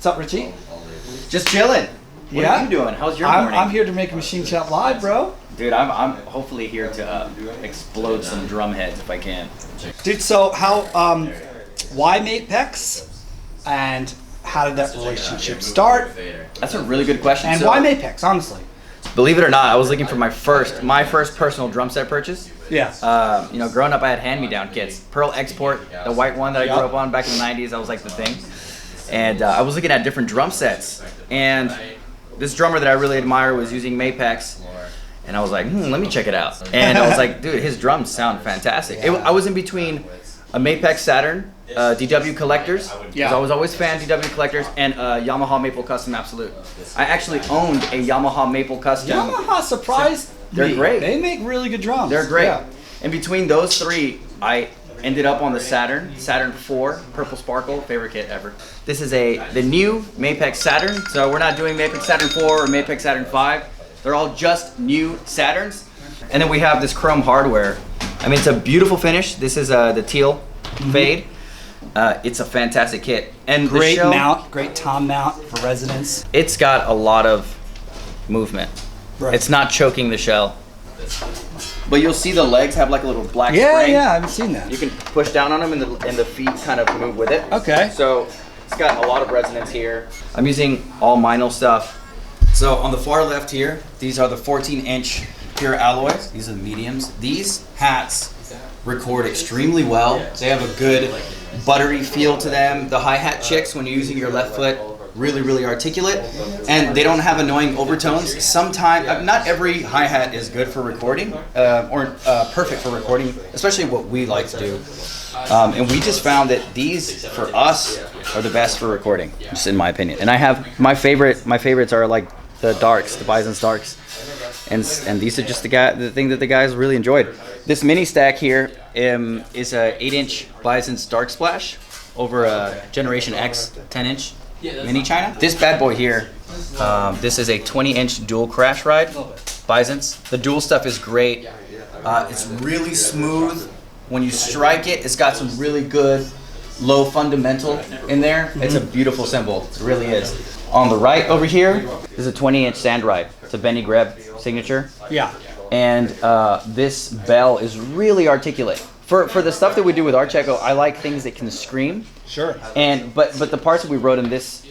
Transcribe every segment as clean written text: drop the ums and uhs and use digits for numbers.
What's up, Richie? Just chilling. What are you doing? How's your morning? I'm here to make a machine shop live, bro. Dude, I'm hopefully here to explode some drum heads if I can. Dude, so how, why Mapex? And how did that relationship start? That's a really good question. And why Mapex, honestly? Believe it or not, I was looking for my first personal drum set purchase. Yeah. You know, growing up, I had hand-me-down kits. Pearl Export, the white one that I grew up on back in the 90s, that was like the thing. And I was looking at different drum sets. And this drummer that I really admire was using Mapex. And I was like, let me check it out. And I was like, dude, his drums sound fantastic. I was in between a Mapex Saturn, DW Collectors. Yeah. I was always a fan of DW Collectors, and Yamaha Maple Custom Absolute. I actually owned a Yamaha Maple Custom. Yamaha surprised They're me. great. They make really good drums. They're great. Yeah. And between those three, I ended up on the Saturn 4 Purple Sparkle, favorite kit ever. This is the new Mapex Saturn. So we're not doing Mapex Saturn 4 or Mapex Saturn 5. They're all just new Saturns. And then we have this chrome hardware. I mean, it's a beautiful finish. This is the teal fade. It's a fantastic kit. And Great the shell, mount, great tom mount for resonance. it's got a lot of movement. Right. It's not choking the shell. But you'll see the legs have like a little black spring. Yeah, I haven't seen that. You can push down on them and the feet kind of move with it. Okay. So it's got a lot of resonance here. I'm using all Meinl stuff. So on the far left here, these are the 14-inch pure alloys. These are the mediums. These hats record extremely well. They have a good buttery feel to them. The hi-hat chicks, when you're using your left foot, really articulate, and they don't have annoying overtones. Sometimes, not every hi-hat is good for recording, or perfect for recording, especially what we like to do. And we just found that these, for us, are the best for recording, just in my opinion. And I have my favorites are like the darks, the BYZANCE darks, and these are just the thing that the guys really enjoyed. This mini stack here is a 8-inch BYZANCE dark splash over a Generation X 10-inch mini China. This bad boy here, this is a 20-inch dual crash ride BYZANCE. The dual stuff is great. It's really smooth. When you strike it, it's got some really good low fundamental in there. It's a beautiful cymbal. It really is. On the right over here is a 20-inch sand ride. It's a Benny GREB signature. Yeah. And this bell is really articulate. For the stuff that we do with Archeco, I like things that can scream. Sure. And but the parts that we wrote in this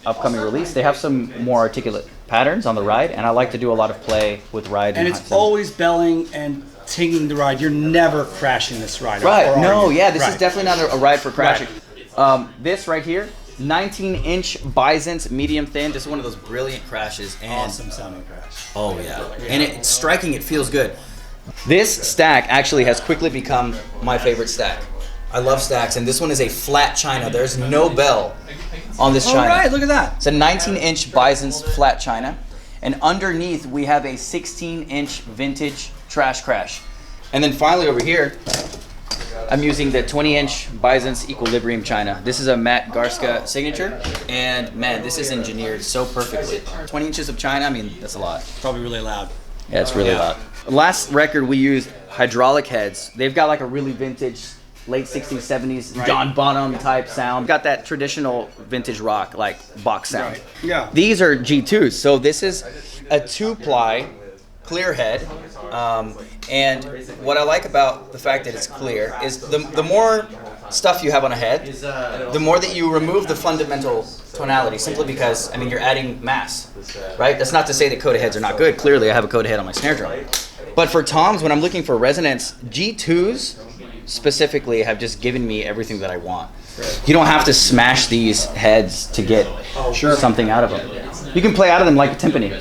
upcoming release, they have some more articulate patterns on the ride, and I like to do a lot of play with ride. And it's always belling and tinging the ride. You're never crashing this ride. Right. No, Yeah, this is definitely not a ride for crashing. Right. This right here, 19-inch BYZANCE medium thin. This is one of those brilliant crashes. And Awesome sounding crash. oh yeah. And it's striking. It feels good. This stack actually has quickly become my favorite stack. I love stacks, and this one is a flat China. There's no bell on this China. All right, look at that. It's a 19-inch BYZANCE flat China, and underneath we have a 16-inch vintage trash crash. And then finally over here, I'm using the 20-inch BYZANCE Equilibrium China. This is a matte GARSTKA signature, and man, this is engineered so perfectly. 20 inches of China, I mean, that's a lot. Probably really loud. Yeah, it's really loud. Last record we used hydraulic heads. They've got like a really vintage late 60s, 70s John Bonham type sound. Got that traditional vintage rock like box sound. Right. Yeah. These are G2s. So this is a 2-ply clear head. And what I like about the fact that it's clear is the more stuff you have on a head, the more that you remove the fundamental tonality, simply because, I mean, you're adding mass, right? That's not to say that coated heads are not good. Clearly, I have a coated head on my snare drum. But for toms, when I'm looking for resonance, G2s specifically have just given me everything that I want. You don't have to smash these heads to get something out of them. You can play out of them like a timpani,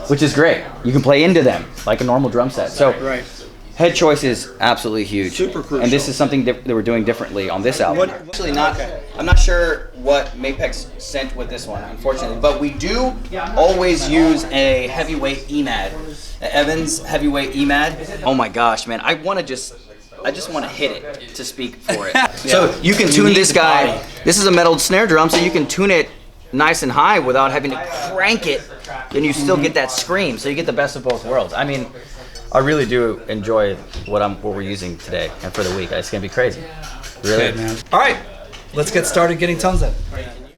which is great. You can play into them like a normal drum set. So head choice is absolutely huge. Super crucial. And this is something that we're doing differently on this album. Actually not, I'm not sure what Mapex sent with this one, unfortunately, but we do always use a heavyweight EMAD, an Evans heavyweight EMAD. Oh my gosh, man, I just want to hit it to speak for it. So you can tune this guy. This is a metal snare drum, so you can tune it nice and high without having to crank it, and you still get that scream. So you get the best of both worlds. I mean, I really do enjoy what we're using today and for the week. It's gonna be crazy. Really. Okay, man. All right, let's get started getting tones in.